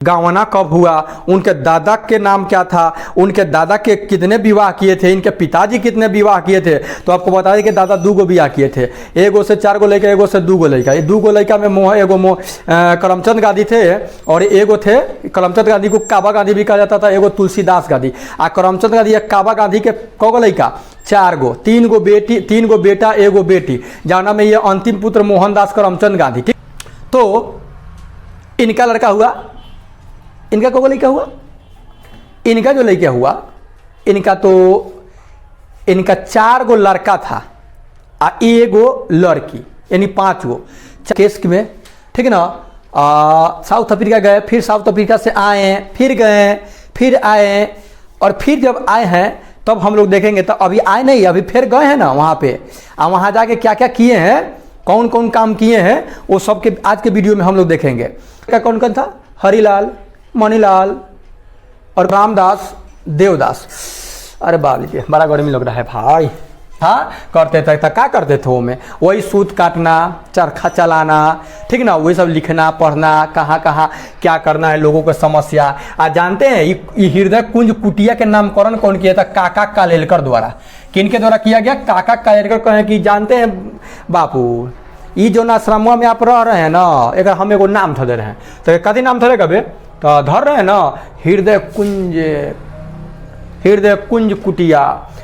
गावना कब हुआ, उनके दादा के नाम क्या था, उनके दादा के कितने विवाह किए थे, इनके पिताजी कितने विवाह किए थे। तो आपको बता दें कि दादा 2 गो विवाह किए थे, एगो से 4 गो लड़का, एगो से 2 गो लड़का। ये 2 गो लड़का में करमचंद गांधी थे और एगो थे, करमचंद गांधी को काबा गांधी भी कहा जाता था, एगो तुलसीदास गांधी। आ करमचंद गांधी या काबा गांधी के कौ गो लड़का, 4 गो, 3 गो बेटी, 3 गो बेटा, एगो बेटी, जाना में ये अंतिम पुत्र मोहनदास करमचंद गांधी। ठीक, तो इनका लड़का हुआ, इनका कौन लड़का हुआ, इनका जो लड़का हुआ, इनका 4 गो लड़का था आ एगो लड़की, यानी 5 गो केस में। ठीक है ना। साउथ अफ्रीका गए, फिर साउथ अफ्रीका से आए, फिर गए, फिर आए, और फिर जब आए हैं तब हम लोग देखेंगे। तो अभी आए नहीं, अभी फिर गए हैं ना वहाँ पे, वहाँ जाके क्या क्या किए हैं, कौन कौन काम किए हैं, वो सब के आज के वीडियो में हम लोग देखेंगे। क्या कौन कौन था, हरिलाल, मणिलाल और रामदास, देवदास। अरे बाप, बड़ा गर्मी लग रहा है भाई। हाँ, करते थे, क्या करते थे वो में, वही सूत काटना, चरखा चलाना, ठीक ना, वही सब लिखना पढ़ना, कहाँ कहाँ क्या करना है, लोगों को समस्या। आज जानते हैं ये हृदय कुंज कुटिया के नामकरण कौन किया था, काका कालेलकर द्वारा। किनके द्वारा किया गया, काका कालेलकर कहें कि जानते हैं बापू, ये जो आश्रम में आप रह रहे हैं ना, एक हम एगो नाम धर दे रहे हैं, तो कथी नाम धरे कभी तो धर रहे हैं ना, हृदय कुंज कुटिया।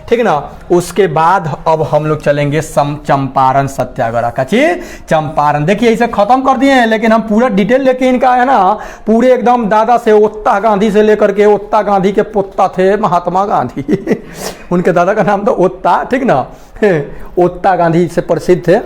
ठीक है ना। उसके बाद अब हम लोग चलेंगे चंपारण सत्याग्रह का चीज, चंपारण। देखिए इसे खत्म कर दिए हैं, लेकिन हम पूरा डिटेल लेके इनका है ना, पूरे एकदम दादा से ओत्ता गांधी से लेकर के, ओत्ता गांधी के पोता थे महात्मा गांधी उनके दादा का नाम तो ओत्ता, ठीक ना, ओत्ता गांधी से प्रसिद्ध थे।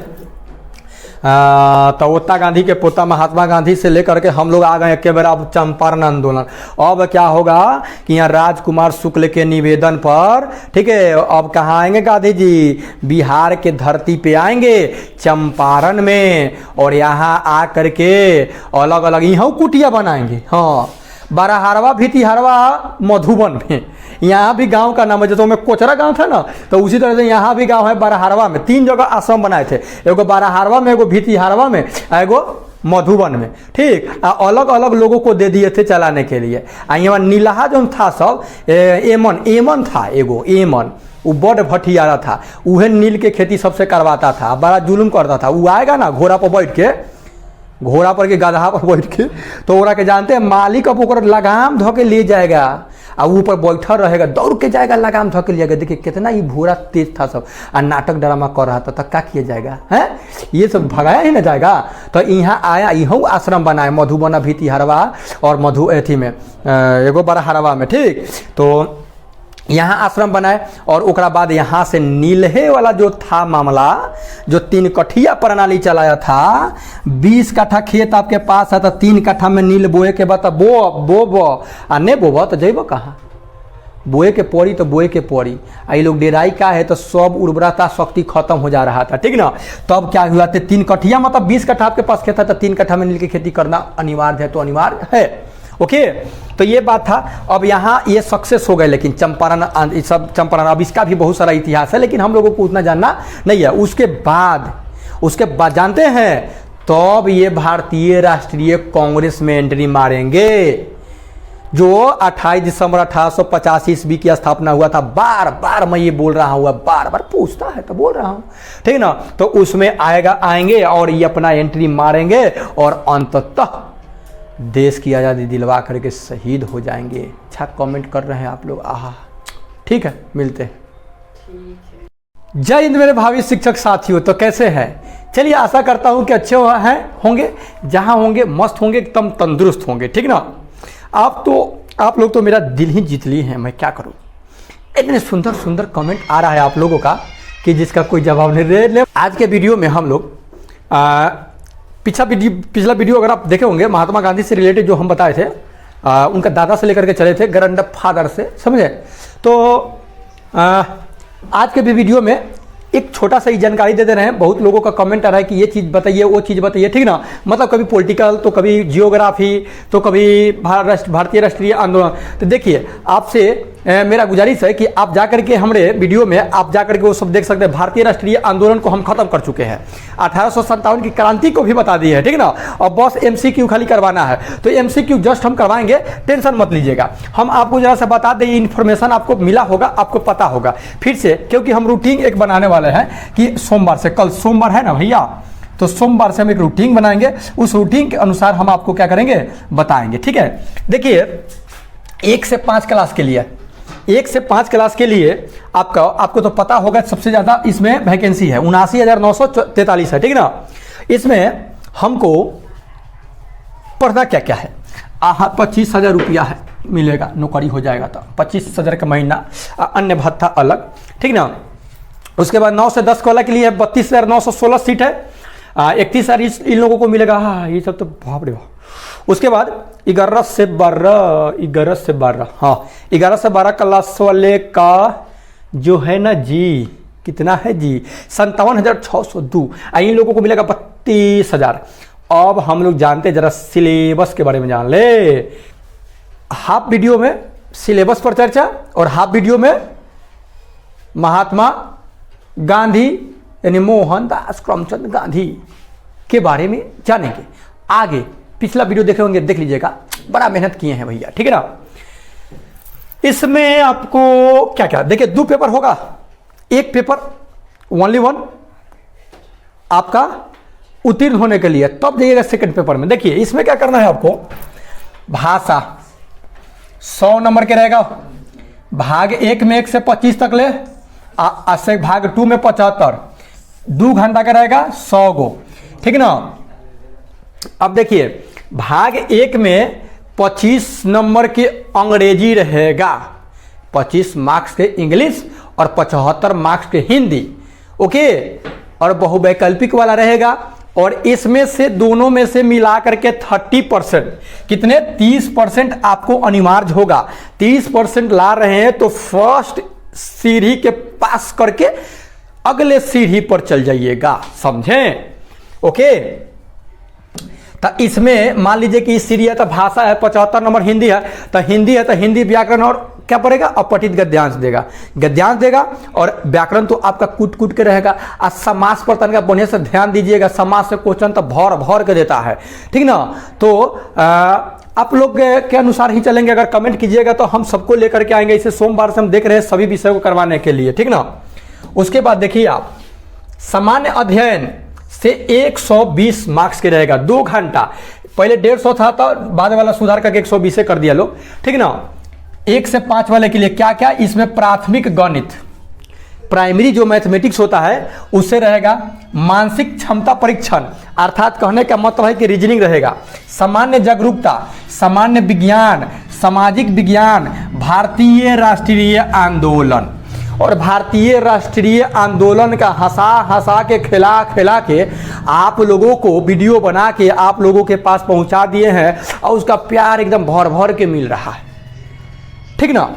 तो ओत्ता गांधी के पोता महात्मा गांधी से लेकर के हम लोग आ गए के बार अब चंपारण आंदोलन। अब क्या होगा कि यहाँ राजकुमार शुक्ल के निवेदन पर, ठीक है, अब कहाँ आएंगे गांधी जी, बिहार के धरती पे आएंगे, चंपारण में, और यहाँ आ करके अलग अलग यहाँ कुटिया बनाएंगे। हाँ, बाराहरवा भितिहरवा मधुबन में, यहाँ भी गांव का नाम है, जैसे में कोचरा गांव था ना, तो उसी तरह से यहाँ भी गांव है बाराहरवा में। 3 जगह आश्रम बनाए थे, एगो बाराहरवा में, एगो भितिहरवा में, एगो मधुबन में। ठीक, अलग अलग लोगों को दे दिए थे चलाने के लिए। यहाँ नीलहा जो था सब, एमन था, एगो एमन, वो बड़ भटियारा था, वह नील के खेती सबसे करवाता था, बड़ा जुलुम करता था। वो आएगा ना घोड़ा पर बैठ के, घोड़ा पर के गधा पर बैठ के, तो ओरा के जानते हैं मालिक अब ओकर लगाम धो के ले जाएगा, और ऊपर बैठा रहेगा, दौड़ के जाएगा, लगाम धो के ले जाएगा। देखिए कितना ये घोड़ा तेज था सब, और नाटक ड्रामा कर रहा था, तो क्या किया जाएगा, है ये सब भगाया ही ना जाएगा। तो यहाँ आया, यहाँ आश्रम बनाए, मधुबना भितिहरवा और एथी में, एगो बाराहरवा में। ठीक, तो यहाँ आश्रम बनाए, और ओकरा बाद यहाँ से नीलहे वाला जो था मामला, जो 3 कठिया प्रणाली चलाया था, 20 कट्ठा खेत आपके पास है तो 3 कट्ठा में नील बोए के बाद बो आ नहीं बोब तो जेब कहाँ, बोए के पड़ी तो बोए के पड़ी। ये लोग डेराई का है तो सब उर्वरता शक्ति खत्म हो जा रहा था, ठीक ना। तब क्या हुआ, 3 कठिया मतलब 20 कट्ठा आपके पास खेत है तो 3 कट्ठा में नील की खेती करना अनिवार्य है, तो अनिवार्य है। ओके, तो ये बात था। अब यहाँ ये सक्सेस हो गए, लेकिन चंपारण सब चंपारण, अब इसका भी बहुत सारा इतिहास है, लेकिन हम लोगों को उतना जानना नहीं है। उसके बाद जानते हैं, तब ये भारतीय राष्ट्रीय कांग्रेस में एंट्री मारेंगे, जो 28 दिसंबर 1885 ईस्वी की स्थापना हुआ था। बार बार मैं ये बोल रहा हूँ, बार बार पूछता है तो बोल रहा हूँ, ठीक ना। तो उसमें आएंगे और ये अपना एंट्री मारेंगे, और अंततः देश की आज़ादी दिलवा करके शहीद हो जाएंगे। अच्छा कमेंट कर रहे हैं आप लोग, आहा, ठीक है, मिलते हैं। जय हिंद मेरे भावी शिक्षक साथियों, तो कैसे हैं? चलिए, आशा करता हूं कि अच्छे हैं होंगे, जहां होंगे मस्त होंगे, एकदम तंदुरुस्त होंगे, ठीक ना। आप लोग तो मेरा दिल ही जीत लिए हैं, मैं क्या करूं। इतने सुंदर सुंदर कमेंट आ रहा है आप लोगों का कि जिसका कोई जवाब नहीं दे। आज के वीडियो में हम लोग पिछला वीडियो अगर आप देखे होंगे, महात्मा गांधी से रिलेटेड जो हम बताए थे, उनका दादा से लेकर के चले थे, ग्रैंड फादर से, समझे। तो आज के भी वीडियो में एक छोटा सा ही जानकारी दे रहे हैं। बहुत लोगों का कमेंट आ रहा है कि ये चीज़ बताइए, वो चीज़ बताइए, ठीक ना। मतलब कभी पॉलिटिकल, तो कभी जियोग्राफी, तो कभी भारतीय राष्ट्रीय आंदोलन। तो देखिए, आपसे मेरा गुजारिश है कि आप जाकर के हमारे वीडियो में आप जाकर के वो सब देख सकते हैं। भारतीय राष्ट्रीय आंदोलन को हम खत्म कर चुके हैं, 1857 की क्रांति को भी बता दी है, ठीक ना। और बस MCQ खाली करवाना है, तो MCQ जस्ट हम करवाएंगे, टेंशन मत लीजिएगा। हम आपको जरा सा बता दें, इन्फॉर्मेशन आपको मिला होगा, आपको पता होगा फिर से, क्योंकि हम रूटीन एक बनाने वाले हैं कि सोमवार से, कल सोमवार है ना भैया, तो सोमवार से हम एक रूटीन बनाएंगे, उस रूटीन के अनुसार हम आपको क्या करेंगे बताएंगे, ठीक है। देखिए 1 से 5 क्लास के लिए, 1 से 5 क्लास के लिए आपको तो पता होगा सबसे ज़्यादा इसमें वैकेंसी है 79,943 है, ठीक ना। इसमें हमको पढ़ना क्या क्या है, 25,000 रुपया है मिलेगा, नौकरी हो जाएगा तो 25,000 का महीना, अन्य भत्ता अलग, ठीक ना। उसके बाद 9 से 10 वाला के लिए 32,916 सीट है, 31,000 इन लोगों को मिलेगा। हाँ ये सब तो बाप रे बाप। उसके बाद 11 से 12 हाँ 11 से 12 क्लास वाले का जो है ना जी, कितना है जी 57,602, इन लोगों को मिलेगा 32,000। अब हम लोग जानते जरा सिलेबस के बारे में जान ले। हाफ वीडियो में सिलेबस पर चर्चा और हाफ वीडियो में महात्मा गांधी यानी मोहनदास करमचंद गांधी के बारे में जानेंगे। आगे पिछला वीडियो देखे होंगे, देख लीजिएगा, बड़ा मेहनत किए हैं भैया, ठीक है ना। इसमें आपको क्या क्या देखिए, 2 पेपर होगा, एक पेपर ओनली 1 आपका उत्तीर्ण होने के लिए, तब जाइएगा सेकंड पेपर में। देखिए इसमें क्या करना है आपको, भाषा 100 नंबर के रहेगा, भाग 1 में 1 से 25 तक ले, से भाग 2 में 75, 2 घंटा का रहेगा 100 गो, ठीक ना। अब देखिए भाग 1 में 25 नंबर के अंग्रेजी रहेगा, 25 मार्क्स के इंग्लिश और 75 मार्क्स के हिंदी, ओके। और बहुवैकल्पिक वाला रहेगा, और इसमें से दोनों में से मिला करके 30% कितने 30% आपको अनिवार्य होगा। 30% ला रहे हैं तो फर्स्ट सीढ़ी के पास करके अगले सीढ़ी पर चल जाइएगा, समझें, ओके। तो इसमें मान लीजिए कि इस सीढ़ी है तो भाषा है, 75 नंबर हिंदी है तो हिंदी व्याकरण और क्या पड़ेगा, अपठित गद्यांश देगा और व्याकरण तो आपका कूट के रहेगा। और समास पर तनका बढ़िया से ध्यान दीजिएगा, समास से क्वेश्चन तो भर के देता है, ठीक ना। तो आप लोग के अनुसार ही चलेंगे, अगर कमेंट कीजिएगा तो हम सबको लेकर के आएंगे। इसे सोमवार से हम देख रहे हैं सभी विषय को करवाने के लिए, ठीक ना। उसके बाद देखिए आप सामान्य अध्ययन से 120 मार्क्स के रहेगा, 2 घंटा, पहले 150 था तो बाद वाला सुधार करके 120 कर दिया लोग, ठीक ना। 1 से 5 वाले के लिए क्या क्या, इसमें प्राथमिक गणित, प्राइमरी जो मैथमेटिक्स होता है उससे रहेगा, मानसिक क्षमता परीक्षण अर्थात कहने का मतलब है कि रीजनिंग रहेगा, सामान्य जागरूकता, सामान्य विज्ञान, सामाजिक विज्ञान, भारतीय राष्ट्रीय आंदोलन। और भारतीय राष्ट्रीय आंदोलन का हंसा के खिला के आप लोगों को वीडियो बना के आप लोगों के पास पहुंचा दिए हैं, और उसका प्यार एकदम भर के मिल रहा है, ठीक ना।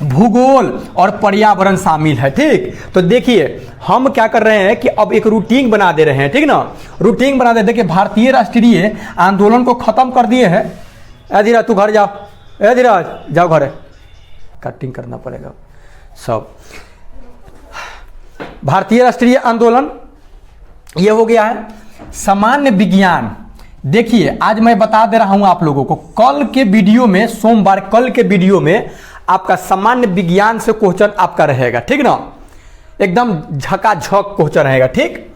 भूगोल और पर्यावरण शामिल है, ठीक। तो देखिए हम क्या कर रहे हैं कि अब एक रूटीन बना दे रहे हैं, ठीक ना। रूटीन बना दे, देखिए भारतीय राष्ट्रीय आंदोलन को खत्म कर दिए हैं। धीराज तू घर जाओ, धीराज जाओ घर, कटिंग करना पड़ेगा सब। भारतीय राष्ट्रीय आंदोलन ये हो गया है। सामान्य विज्ञान, देखिए आज मैं बता दे रहा हूं आप लोगों को, कल के वीडियो में, सोमवार कल के वीडियो में आपका सामान्य विज्ञान से क्वेश्चन आपका रहेगा, ठीक ना, एकदम झकाझक क्वेश्चन रहेगा, ठीक।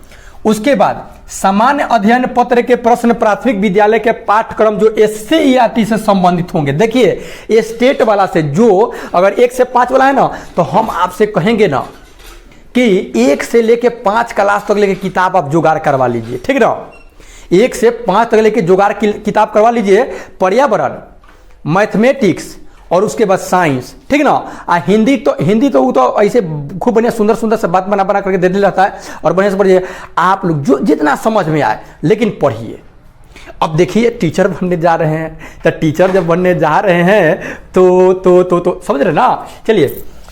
उसके बाद सामान्य अध्ययन पत्र के प्रश्न प्राथमिक विद्यालय के पाठ्यक्रम जो SCERT से संबंधित होंगे। देखिए स्टेट वाला से जो अगर 1 से 5 वाला है ना, तो हम आपसे कहेंगे ना कि 1 से लेके 5 क्लास तक लेके किताब आप जुगाड़ करवा लीजिए, ठीक ना। 1 से 5 तक लेके जुगाड़ की किताब करवा लीजिए, पर्यावरण, मैथमेटिक्स और उसके बाद साइंस, ठीक ना। हिंदी तो वो तो ऐसे खूब बढ़िया सुंदर से बात बना करके दे दिया जाता है, और बढ़िया से पढ़िए आप लोग जो जितना समझ में आए, लेकिन पढ़िए। अब देखिए टीचर बनने जा रहे हैं, तो टीचर जब बनने जा रहे हैं तो समझ रहे ना। चलिए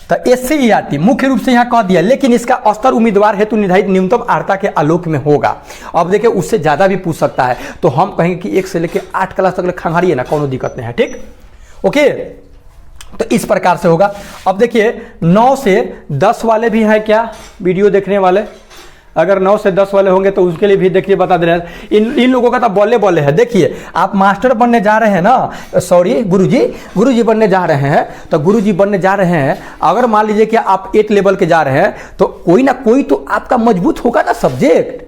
तो SCERT मुख्य रूप से यहाँ कह दिया, लेकिन इसका स्तर उम्मीदवार हेतु निर्धारित न्यूनतम अर्हता के आलोक में होगा। अब देखिए उससे ज्यादा भी पूछ सकता है, तो हम कहेंगे कि 1 से लेकर 8 क्लास तक खंगारिए ना, कोनो दिक्कत नहीं है, ठीक, ओके। तो इस प्रकार से होगा। अब देखिए 9 से 10 वाले भी हैं क्या वीडियो देखने वाले? अगर 9 से 10 वाले होंगे तो उसके लिए भी देखिए बता दे रहे हैं। इन लोगों का तो बोले बोले है। देखिए आप मास्टर बनने जा रहे हैं ना, सॉरी गुरुजी बनने जा रहे हैं, तो गुरुजी बनने जा रहे हैं, अगर मान लीजिए कि आप 8 लेवल के जा रहे हैं तो कोई ना कोई तो आपका मजबूत होगा ना सब्जेक्ट।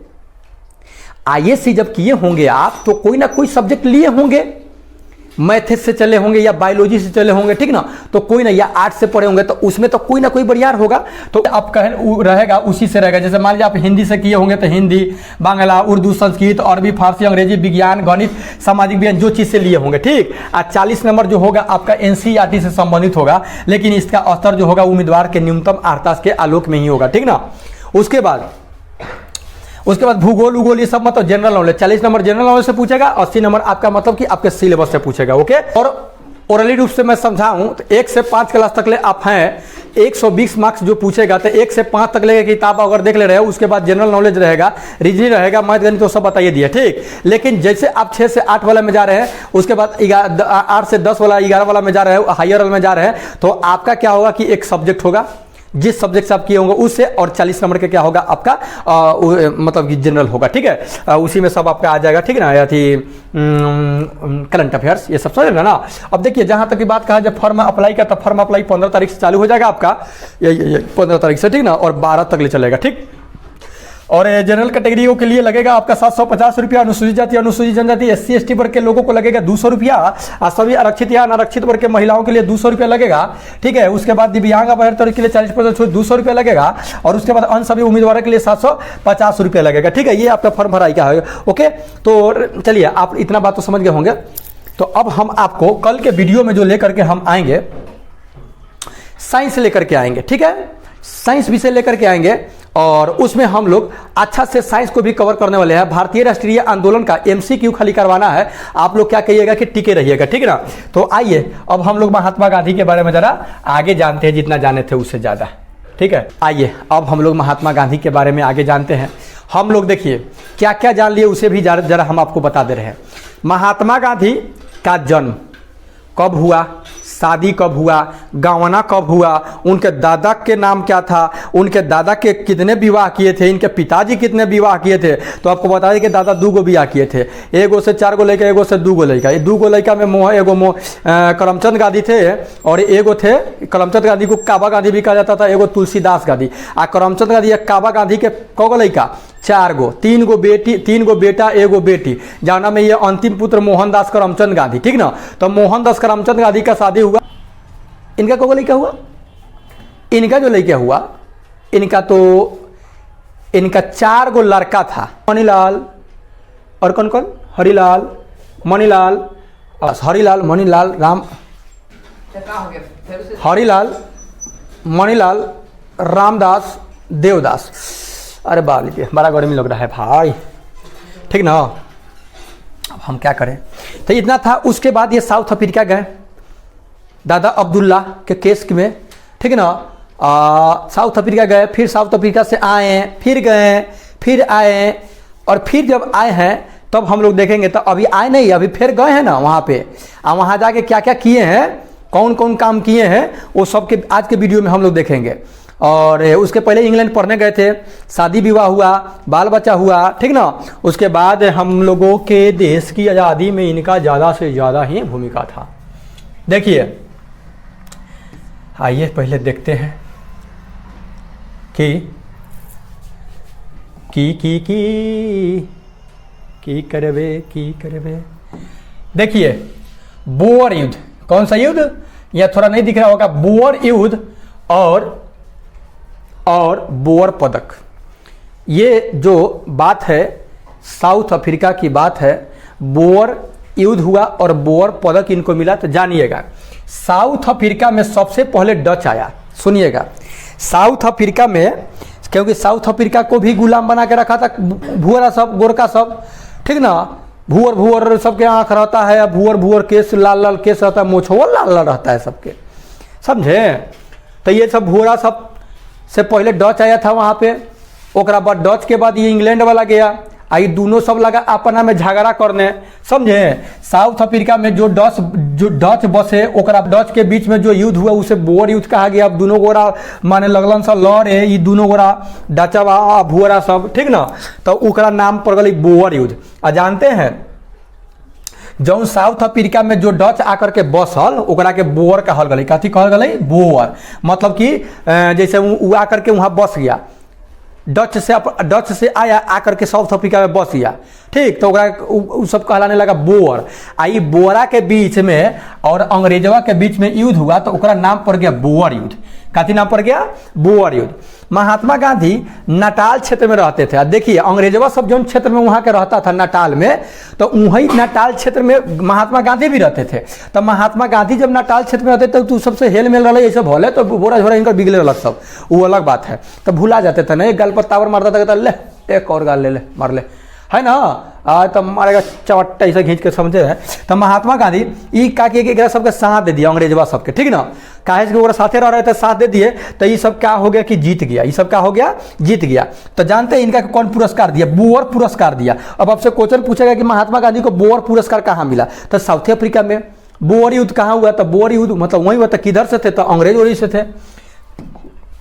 आईएससी जब किए होंगे आप तो कोई ना कोई सब्जेक्ट लिए होंगे, मैथ्स से चले होंगे या बायोलॉजी से चले होंगे, ठीक ना, तो कोई ना, या आर्ट से पढ़े होंगे तो उसमें तो कोई ना कोई बरियार होगा। तो आप कहें रहेगा उसी से रहेगा। जैसे मान लीजिए आप हिंदी से किए होंगे तो हिंदी, बांग्ला, उर्दू, संस्कृत, अरबी, फारसी, अंग्रेजी, विज्ञान, गणित, सामाजिक विज्ञान, जो चीज़ से लिए होंगे, ठीक। और 40 नंबर जो होगा आपका एनसीईआरटी से संबंधित होगा, लेकिन इसका स्तर जो होगा उम्मीदवार के न्यूनतम आर्तास के आलोक में ही होगा, ठीक ना। उसके बाद भूगोल उगोल ये सब मतलब general knowledge, 40 number general knowledge से पूछेगा, 80 नंबर आपका मतलब कि आपके सिलेबस से पूछेगा, ओके। और ओरली रूप से मैं समझाऊं तो 1 से 5 क्लास तक ले आप हैं, 120 मार्क्स जो पूछेगा तो 1 से 5 तक ले किताब अगर देख ले रहे हो, उसके बाद जनरल नॉलेज रहेगा, रीजनिंग रहेगा, मैथ गणित तो सब बताइए दिए, ठीक। लेकिन जैसे आप 6 से 8 वाला में जा रहे हैं, उसके बाद 8 से 10 वाला, 11 वाला में जा रहे हैं, हायर वाला में जा रहे हैं, तो आपका क्या होगा कि एक सब्जेक्ट होगा, जिस सब्जेक्ट से आप किए होंगे उससे, और 40 नंबर का क्या होगा आपका मतलब कि जनरल होगा, ठीक है। उसी में सब आपका आ जाएगा, ठीक है ना, या थी करंट अफेयर्स, ये सब समझ लेना ना। अब देखिए जहां तक की बात कहा जब फॉर्म अप्लाई का, तब फॉर्म अप्लाई 15 तारीख से चालू हो जाएगा आपका, ये 15 तारीख से, ठीक ना, और 12 तक ले चलेगा, ठीक। और जनरल कैटेगरियों के लिए लगेगा आपका 750 रुपया, अनुसूचित जाति, अनुसूचित जनजाति, SC ST वर्ग के लोगों को लगेगा 200 रुपया, और सभी आरक्षित या अनारक्षित वर्ग के महिलाओं के लिए 200 रुपया लगेगा, ठीक है। उसके बाद दिव्यांग अभ्यर्थियों के लिए 40% छूट 200 रुपया लगेगा, और उसके बाद अन्य सभी उम्मीदवारों के लिए 750 रुपया लगेगा, ठीक है। ये आपका फॉर्म भराई का है, ओके। तो चलिए आप इतना बात तो समझ गए होंगे। तो अब हम आपको कल के वीडियो में जो लेकर के हम आएंगे, साइंस लेकर के आएंगे, ठीक है, साइंस विषय लेकर के आएंगे, और उसमें हम लोग अच्छा से साइंस को भी कवर करने वाले हैं। भारतीय राष्ट्रीय आंदोलन का MCQ खाली करवाना है, आप लोग क्या कहिएगा कि टिके रहिएगा, ठीक है ना। तो आइए अब हम लोग महात्मा गांधी के बारे में जरा आगे जानते हैं, जितना जाने थे उससे ज़्यादा, ठीक है। आइए अब हम लोग महात्मा गांधी के बारे में आगे जानते हैं। हम लोग देखिए क्या क्या जान लिए उसे भी जरा हम आपको बता दे रहे हैं। महात्मा गांधी का जन्म कब हुआ, शादी कब हुआ, गवाना कब हुआ, उनके दादा के नाम क्या था, उनके दादा के कितने विवाह किए थे, इनके पिताजी कितने विवाह किए थे। तो आपको बता दें कि दादा 2 गो विवाह किए थे, 1 गो से 4 गो लड़का, 1 गो से 2 गो लड़का। ये 2 गो लड़का में एगो करमचंद गांधी थे, और एगो थे करमचंद गांधी को काबा गांधी भी कहा जाता था, एगो तुलसीदास गांधी। आ करमचंद गांधी या काबा गांधी के कौ गो लड़का, 4 गो, 3 गो बेटी, 3 गो बेटा, एगो बेटी, जाना में ये अंतिम पुत्र मोहनदास करमचंद गांधी, ठीक ना। तो मोहनदास करमचंद गांधी का शादी हुआ, इनका कौन लड़का हुआ, इनका जो लड़का हुआ, इनका 4 गो लड़का था, मणिलाल और कौन कौन, हरिलाल, मणिलाल, हरिलाल, मणिलाल, हरिलाल, मणिलाल, रामदास, देवदास। अरे बाप रे बड़ा गर्मी लग रहा है भाई, ठीक ना। अब हम क्या करें, तो इतना था। उसके बाद ये साउथ अफ्रीका गए दादा अब्दुल्ला के केस में, ठीक है ना। साउथ अफ्रीका गए, फिर साउथ अफ्रीका से आए, फिर गए, फिर आए, और फिर जब आए हैं तब हम लोग देखेंगे। तो अभी आए नहीं, अभी फिर गए हैं ना वहाँ पे, वहाँ जाके क्या क्या किए हैं, कौन कौन काम किए हैं, वो सब के आज के वीडियो में हम लोग देखेंगे। और उसके पहले इंग्लैंड पढ़ने गए थे, शादी विवाह हुआ, बाल बच्चा हुआ, ठीक ना। उसके बाद हम लोगों के देश की आज़ादी में इनका ज़्यादा से ज़्यादा ही भूमिका था। देखिए आइए पहले देखते हैं कि करबे। देखिए बोअर युद्ध, कौन सा युद्ध, यह थोड़ा नहीं दिख रहा होगा, बोअर युद्ध और बोअर पदक। ये जो बात है साउथ अफ्रीका की बात है, बोअर युद्ध हुआ और बोअर पदक इनको मिला। तो जानिएगा साउथ अफ्रीका में सबसे पहले डच आया, सुनिएगा। साउथ अफ्रीका में, क्योंकि साउथ अफ्रीका को भी गुलाम बना के रखा था भूअरा सब, गोरखा सब, ठीक ना। भूअर सबके आँख रहता है, भूअर केस, लाल लाल केस रहता है, मोछवा लाल लाल रहता है सबके, समझे। तो ये सब भूअरा सब से पहले डच आया था वहाँ पे। ओकरा बाद डच के बाद ये इंग्लैंड वाला गया, आई दोनों सब लगा अपना में झगड़ा करने, समझे। साउथ अफ्रीका में जो डच बसे ओकरा डच के बीच में जो युद्ध हुआ उसे बोअर युद्ध कहा गया। अब दोनों गोरा माने लगलन सब लड़े, ये दोनों गोरा डचवा भुअरा सब, ठीक ना, तो ओकरा नाम पड़ गई बोअर युद्ध। आ जानते हैं जो साउथ अफ्रीका में जो डच आकर के बसल ओकरा के बोअर कहल गई। कथी कहल गई? बोअर। मतलब कि जैसे वो आकर के वहाँ बस गया, डच से आया आकर के साउथ अफ्रीका में बस गया, ठीक, तो उ सब कहलाने लगा बोअर। आई बोअरा के बीच में और अंग्रेजवा के बीच में युद्ध हुआ तो ओकरा नाम पड़ गया बोअर युद्ध। काती नाम पड़ गया? बोअर युद्ध। महात्मा गांधी नटाल क्षेत्र में रहते थे। देखिए अंग्रेजवा सब जो क्षेत्र में वहाँ के रहता था नटाल में, तो वही नटाल क्षेत्र में महात्मा गांधी भी रहते थे। तो महात्मा गांधी जब नटाल क्षेत्र में रहते थे तो सबसे हेल मेल रहा, ये सब होले तो बोरा झोरा इनका बिगले अलग सब, वो अलग बात है। तो भूला जाते थे ना, एक गाल पर तावर मारता था, कहता ले एक और गाल ले मार ले, है ना, आज तो मारेगा चवट्टा ऐसा खींच के, समझे है। तो महात्मा गांधी ई का के सबके साथ दे दिया अंग्रेजवा सबके, ठीक ना, काहे कि वो साथे रह रहे थे, साथ दे दिए, तो ये सब क्या हो गया कि जीत गया। ये सब क्या हो गया? जीत गया। तो जानते हैं इनका कौन पुरस्कार दिया? बोअर पुरस्कार दिया। अब आपसे क्वेश्चन पूछेगा कि महात्मा गांधी को बोअर पुरस्कार कहाँ मिला? तो साउथ अफ्रीका में। बोअर युद्ध कहाँ हुआ? तो बोअर युद्ध मतलब वही हुआ। तो किधर से थे? तो अंग्रेज ओरी से थे,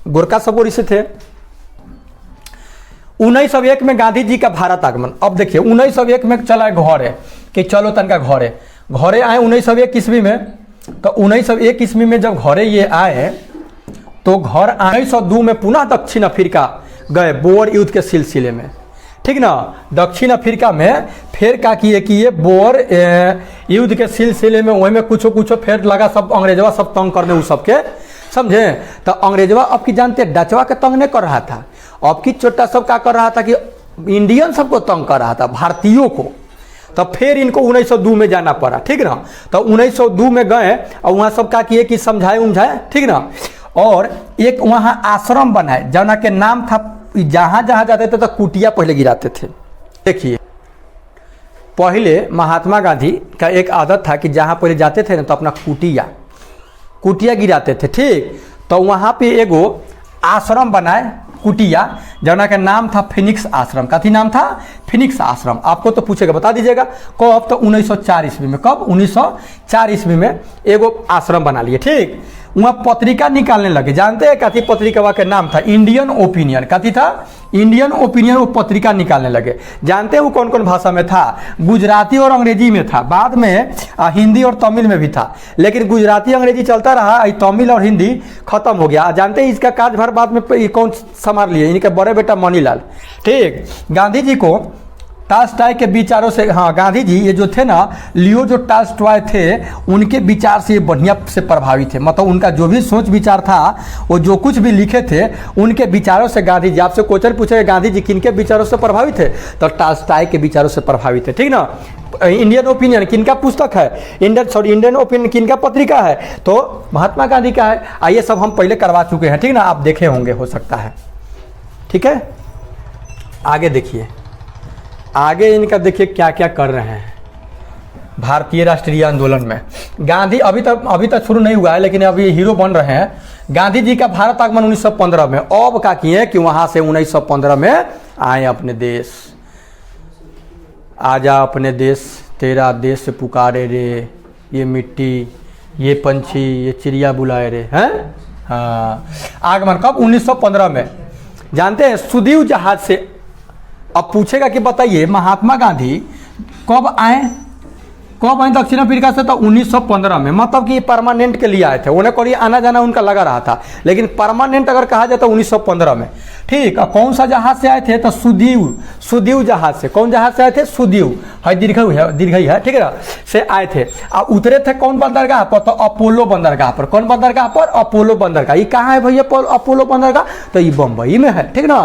गोरखा सब ओरी से थे। 1901 में गांधी जी का भारत आगमन। अब देखिए 1901 में चला घरे कि चलो तनका घरे आए 1901 ईस्वी में। तो 1901 ईस्वी में जब घरे ये आए तो घर 1902 में पुनः दक्षिण अफ्रीका गए बोअर युद्ध के सिलसिले में, ठीक ना। दक्षिण अफ्रीका में फिर क्या किए कि ये बोअर युद्ध के सिलसिले में वही में कुछ फिर लगा सब अंग्रेजवा सब तंग करने उस सबके, समझे। तो अंग्रेजवा अब की जानते डचवा के तंग नहीं कर रहा था, अब की छोटा सब क्या कर रहा था कि इंडियन सबको तंग कर रहा था, भारतीयों को। तो फिर इनको 1902 में जाना पड़ा, ठीक ना। तो 1902 में गए और वहाँ सब क्या किए कि समझाए उमझाए, ठीक ना। और एक वहाँ आश्रम बनाए जना के नाम था, जहाँ जहाँ जाते थे तो कुटिया पहले गिराते थे। देखिए पहले महात्मा गांधी का एक आदत था कि जहाँ पहले जाते थे ना तो अपना कुटिया गिराते थे, ठीक। तो वहाँ पे एगो आश्रम बनाए कुटिया, जना का नाम था फिनिक्स आश्रम। का नाम था? फिनिक्स आश्रम। आपको तो पूछेगा, बता दीजिएगा कब? तो 1904 ईस्वी में। कब? 1904 ईस्वी में एगो आश्रम बना लिए, ठीक। वहाँ पत्रिका निकालने लगे। जानते हैं कथी पत्रिका का नाम था? Indian opinion. कथी था? Indian opinion. वो पत्रिका निकालने लगे। जानते हैं वो कौन कौन भाषा में था? गुजराती और अंग्रेजी में था, बाद में हिंदी और तमिल में भी था, लेकिन गुजराती अंग्रेजी चलता रहा, तमिल और हिंदी खत्म हो गया। जानते हैं इसका कार्यभार बाद में कौन संभाल लिए? इनके बड़े बेटा मनीलाल, ठीक। गांधी जी को टाल्स्टॉय के विचारों से, हाँ गांधी जी ये जो थे ना, लियो जो टाल्स्टॉय थे उनके विचार से बढ़िया से प्रभावित थे। मतलब उनका जो भी सोच विचार था, वो जो कुछ भी लिखे थे उनके विचारों से गांधी जी, आपसे क्वेश्चन पूछेगा गांधी जी किनके विचारों से प्रभावित थे? तो टाल्स्टॉय के विचारों से प्रभावित थे, ठीक ना। इंडियन ओपिनियन किनका पुस्तक है? इंडियन ओपिनियन किनका पत्रिका है? तो महात्मा गांधी का है। आइए सब हम पहले करवा चुके हैं, ठीक ना, आप देखे होंगे हो सकता है, ठीक है। आगे देखिए, आगे इनका देखिए क्या क्या कर रहे हैं भारतीय राष्ट्रीय आंदोलन में। गांधी अभी तक शुरू नहीं हुआ है, लेकिन अभी हीरो बन रहे हैं। गांधी जी का भारत आगमन 1915 में। अब क्या किए कि वहां से 1915 में आए अपने देश। आजा अपने देश, तेरा देश से पुकारे रे, ये मिट्टी, ये पंछी, ये चिड़िया बुलाए रे, हैं। हाँ, आगमन कब? 1915 में। जानते हैं सुदीव जहाज से। अब पूछेगा कि बताइए महात्मा गांधी कब आए दक्षिण अफ्रीका से? तो 1915 में। मतलब कि परमानेंट के लिए आए थे, उन्हें कोई आना जाना उनका लगा रहा था, लेकिन परमानेंट अगर कहा जाए तो 1915 में, ठीक। और कौन सा जहाज से आए थे? तो सुदीव जहाज से। कौन जहाज से आए थे? सुदीव है, दीर्घई है, ठीक है ना, से आए थे। और उतरे थे कौन बंदरगाह पर? तो अपोलो बंदरगाह पर। कौन बंदरगाह पर? अपोलो बंदरगाह। ये कहाँ है भैया अपोलो बंदरगाह? तो ये बम्बई में है, ठीक ना।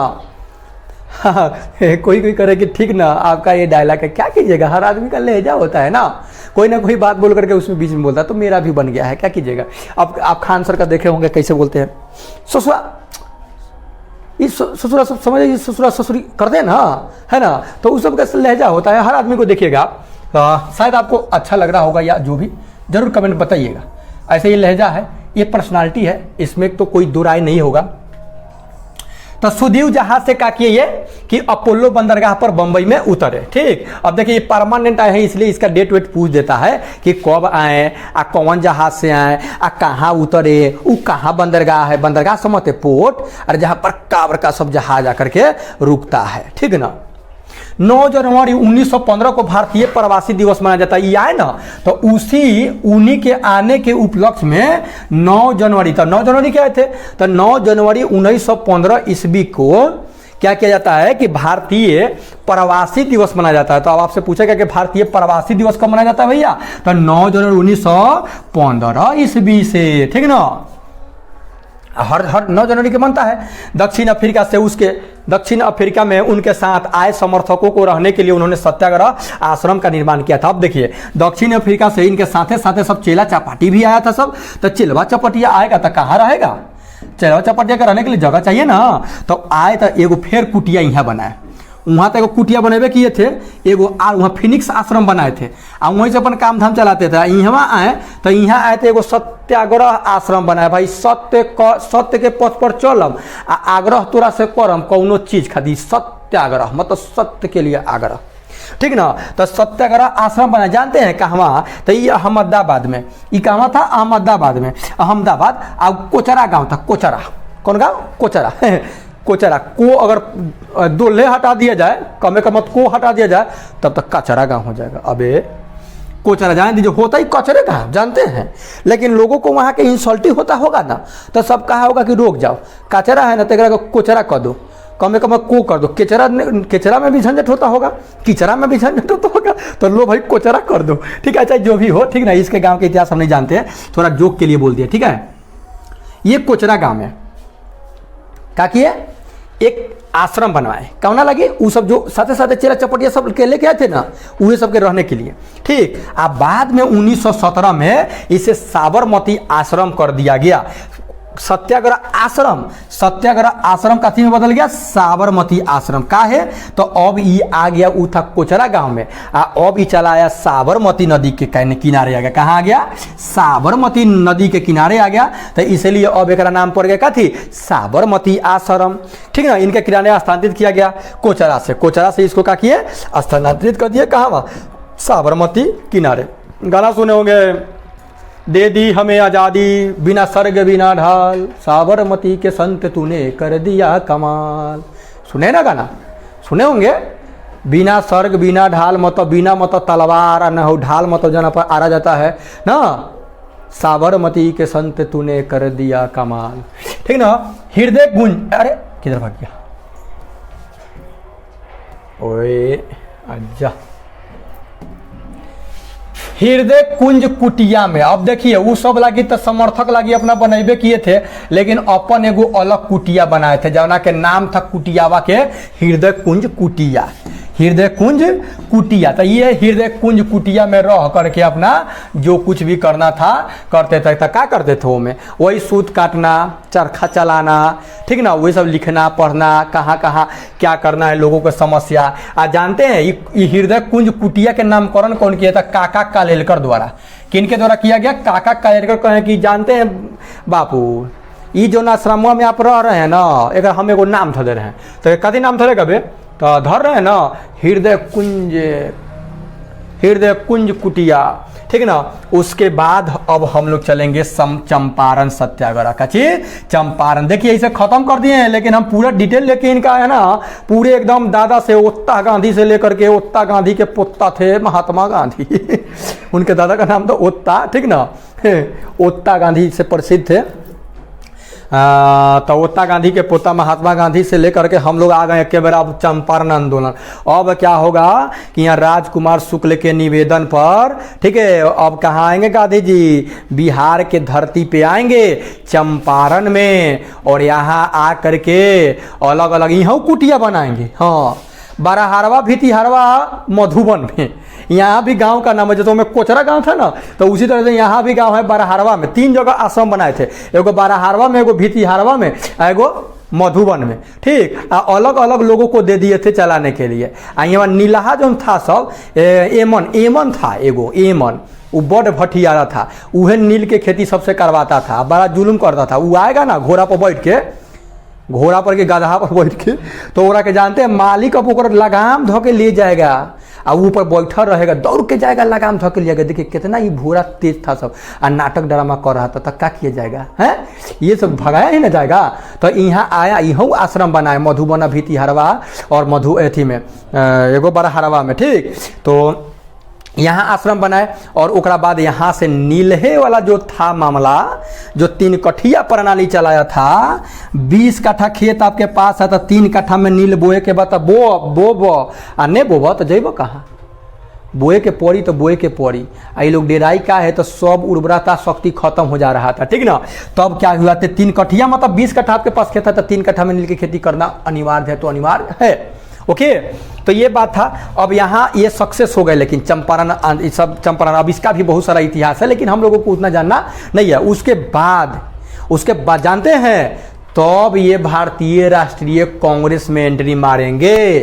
हाँ, कोई करे कि ठीक ना, आपका ये डायलॉग है, क्या कीजिएगा, हर आदमी का लहजा होता है ना, कोई ना कोई बात बोल करके उसमें बीच में बोलता है, तो मेरा भी बन गया है, क्या कीजिएगा। अब आप खान सर का देखे होंगे कैसे बोलते हैं, ससुरा, इस ससुरा सब समझे, ससुरा ससुरी करते हैं ना, है ना। तो उस सब का लहजा होता है, हर आदमी को देखिएगा। शायद आपको अच्छा लग रहा होगा या जो भी, जरूर कमेंट बताइएगा। ऐसे ये लहजा है, ये पर्सनालिटी है, इसमें तो कोई दो राय नहीं होगा। तो सुदीव जहाज से क्या किए ये कि अपोलो बंदरगाह पर बंबई में उतरे। ठीक, अब देखिए ये परमानेंट आए हैं इसलिए इसका डेट वेट पूछ देता है कि कब आए, आ कौन जहाज से आए, आ कहाँ उतरे, वो कहाँ बंदरगाह है, बंदरगाह समझते पोर्ट, और जहाँ पर काबर का सब जहाज आकर के रुकता है। ठीक ना। 9 जनवरी 1915 को भारतीय प्रवासी दिवस मनाया जाता है। ये आए ना तो उन्हीं के आने के उपलक्ष्य में 9 जनवरी, तो 9 जनवरी क्या थे, तो 9 जनवरी 1915 ईस्वी को क्या किया जाता है कि भारतीय प्रवासी दिवस मनाया जाता है। तो अब आपसे पूछेगा कि भारतीय प्रवासी दिवस कब मनाया जाता है भैया, तो 9 जनवरी 1915 ईस्वी से। ठीक ना, हर 9 जनवरी के बनता है। दक्षिण अफ्रीका में उनके साथ आए समर्थकों को रहने के लिए उन्होंने सत्याग्रह आश्रम का निर्माण किया था। अब देखिए दक्षिण अफ्रीका से इनके साथे साथे सब चेला चपाटी भी आया था सब। तो चिलवा चपटिया आएगा तो कहाँ रहेगा, चेला चपटिया का रहने के लिए जगह चाहिए ना। तो आए तो एगो फेर कुटिया यहाँ बनाए, वहाँ तो एगो कुटिया बनेबे किए थे, एगो वहाँ फिनिक्स आश्रम बनाए थे, और वहीं से अपन काम धाम चलाते थे। यहाँ आए तो यहाँ आए थे एगो सत्याग्रह आश्रम बनाए, भाई सत्य के पथ पर चलम आ आग्रह तोरा से करम कौनो चीज खाती, सत्याग्रह मतलब सत्य के लिए आग्रह। ठीक ना, तो सत्याग्रह आश्रम बनाए, जानते हैं कहाँ, तो ये अहमदाबाद में। ये कहाँ था, अहमदाबाद में, अहमदाबाद। और कोचरा गाँव था, कोचरा, कौन गाँव, कोचरा कोचरा को अगर 2 ले हटा दिया जाए, कमे कम को हटा दिया जाए तब तक कचरा गांव हो जाएगा। अबे कोचरा जाने दीजिए, होता ही कचरे का जानते हैं, लेकिन लोगों को वहाँ के इंसल्टिंग होता होगा ना, तो सब कहा होगा कि रोक जाओ, कचरा है ना तो कोचरा कर दो, कमे कम को कर दो। केचरा में भी झंझट होता होगा, किचरा में भी झंझट होता होगा, तो लो भाई कोचरा कर दो। ठीक है, चाहे जो भी हो। ठीक ना, इसके गाँव के इतिहास हम नहीं जानते हैं, थोड़ा जोक के लिए बोल दिया। ठीक है, ये कोचरा गाँव में क्या किए, एक आश्रम बनवाए, कौना लगे, वो सब जो साथे साथे चेला चपटिया सब के लेके आए थे ना, उहे सब के रहने के लिए। ठीक, अब बाद में 1917 में इसे साबरमती आश्रम कर दिया गया। सत्याग्रह आश्रम कथी में बदल गया, साबरमती आश्रम का है। तो अब ये आ गया उ था कोचरा गांव में, अब ये चला आया साबरमती नदी के किनारे आ गया। कहाँ आ गया, साबरमती नदी के किनारे आ गया। तो इसलिए अब एक नाम पड़ गया कथी, साबरमती आश्रम। ठीक ना, इनके किनारे स्थानांतरित किया गया कोचरा से इसको क्या किए, स्थानांतरित कर दिए कहाँ, साबरमती किनारे। गाना सुने होंगे, दे दी हमें आज़ादी बिना सर्ग बिना ढाल, साबरमती के संत तूने कर दिया कमाल। सुने ना गाना, सुने होंगे। बिना सर्ग बिना ढाल मतलब बिना मतलब तलवार न हो, ढाल मतलब जहाँ पर आरा जाता है ना, साबरमती के संत तूने कर दिया कमाल। ठीक ना, हृदय गुंज, अरे किधर भाग गया, ओए आजा, हृदय कुंज कुटिया में। अब देखिए वो सब लगी तो समर्थक लगी अपना बनैबे किए थे, लेकिन अपन एगो अलग कुटिया बनाए थे जौना के नाम था कुटियावा के हृदय कुंज कुटिया। हृदय कुंज कुटिया, तो ये हृदय कुंज कुटिया में रह करके अपना जो कुछ भी करना था करते थे। तो क्या करते थे वो में, वही सूत काटना, चरखा चलाना, ठीक ना, वही सब लिखना पढ़ना, कहाँ कहाँ क्या करना है, लोगों को समस्या। आज जानते हैं ये हृदय कुंज कुटिया के नामकरण कौन किया था, काका कालेलकर द्वारा। किनके द्वारा किया गया, काका कालेलकर कहें कि जानते हैं बापू, ये जो आश्रम में आप रह रहे हैं ना, एक हम एगो नाम धर दे रहे हैं, तो कथी नाम धरेगा बे, तो धर रहे हैं ना हृदय कुंज कुटिया। ठीक ना, उसके बाद अब हम लोग चलेंगे चंपारण सत्याग्रह का चीज, चंपारण। देखिए इसे खत्म कर दिए हैं, लेकिन हम पूरा डिटेल लेके इनका है ना, पूरे एकदम दादा से ओत्ता गांधी से लेकर के, ओत्ता गांधी के पोता थे महात्मा गांधी उनके दादा का नाम तो ओत्ता, ठीक ना, ओत्ता गांधी से प्रसिद्ध थे। तो ओत्ता गांधी के पोता महात्मा गांधी से लेकर के हम लोग आ गए के बार अब चंपारण आंदोलन। अब क्या होगा कि यहाँ राजकुमार शुक्ल के निवेदन पर, ठीक है, अब कहाँ आएंगे गांधी जी, बिहार के धरती पे आएंगे चंपारण में, और यहाँ आ करके अलग अलग यहाँ कुटिया बनाएंगे। हाँ, बाराहारवा भितिहारवा मधुबन में, यहाँ भी गांव का नाम है, जैसे में कोचरा गांव था ना, तो उसी तरह से यहाँ भी गांव है बाराहारवा में। 3 जगह आश्रम बनाए थे, एगो बाराहारवा में, एगो भितिहारवा में, एगो मधुबन में। ठीक, अलग अलग लोगों को दे दिए थे चलाने के लिए। यहाँ नीलाहा जो था सब एमन था, एगो एमन, वो बड़ भटियारा था, वह नील के खेती सबसे करवाता था, बड़ा जुलुम करता था। वो आएगा ना घोड़ा पर बैठ के, घोड़ा पर के गधा पर बैठ के, तो ओकरा के जानते हैं मालिक अब ओकरा लगाम धो के ले जाएगा आ ऊपर बैठा रहेगा, दौड़ के जाएगा लगाम धो के ले जाएगा। देखिए कितना ये घोड़ा तेज था सब, आ नाटक ड्रामा कर रहा था, तो क्या किया जाएगा है, ये सब भगाया ही ना जाएगा। तो यहाँ आया, यहाँ आश्रम बनाया मधुबना भीति हरवा और मधु अथी में एगो बड़ा हरवा में, ठीक। तो यहाँ आश्रम बनाए और ओकरा बाद यहाँ से नीलहे वाला जो था मामला, जो 3 कठिया प्रणाली चलाया था, 20 कट्ठा खेत आपके पास है तो 3 कट्ठा में नील बोए के बाद बो आ नहीं बोबो तो जइबो कहाँ, बोए के पड़ी तो बोए के पड़ी। आई लोग डेराई का है तो सब उर्वरता शक्ति खत्म हो जा रहा था, ठीक ना। तब क्या हुआ थे, 3 कठिया मतलब 20 कट्ठा आपके पास खेत है तो 3 कट्ठा में नील की खेती करना अनिवार्य है, तो अनिवार्य है। ओके, तो ये बात था। अब यहाँ ये सक्सेस हो गए, लेकिन चंपारण सब चंपारण, अब इसका भी बहुत सारा इतिहास है, लेकिन हम लोगों को उतना जानना नहीं है। उसके बाद जानते हैं तब ये भारतीय राष्ट्रीय कांग्रेस में एंट्री मारेंगे,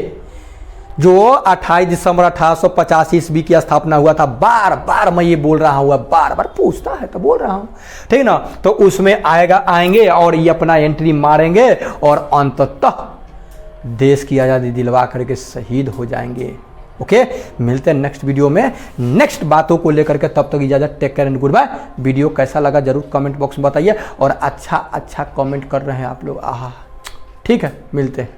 जो 28 दिसंबर 1885 ईस्वी की स्थापना हुआ था। बार बार मैं ये बोल रहा हूँ, बार बार पूछता है तो बोल रहा हूँ, ठीक ना। तो उसमें आएंगे और ये अपना एंट्री मारेंगे और अंततः देश की आज़ादी दिलवा करके शहीद हो जाएंगे। ओके, मिलते हैं नेक्स्ट वीडियो में नेक्स्ट बातों को लेकर के। तब तक इजाज़त, take care and goodbye. Video कैसा लगा जरूर कमेंट बॉक्स में बताइए, और अच्छा कमेंट कर रहे हैं आप लोग, आहा, ठीक है, मिलते हैं।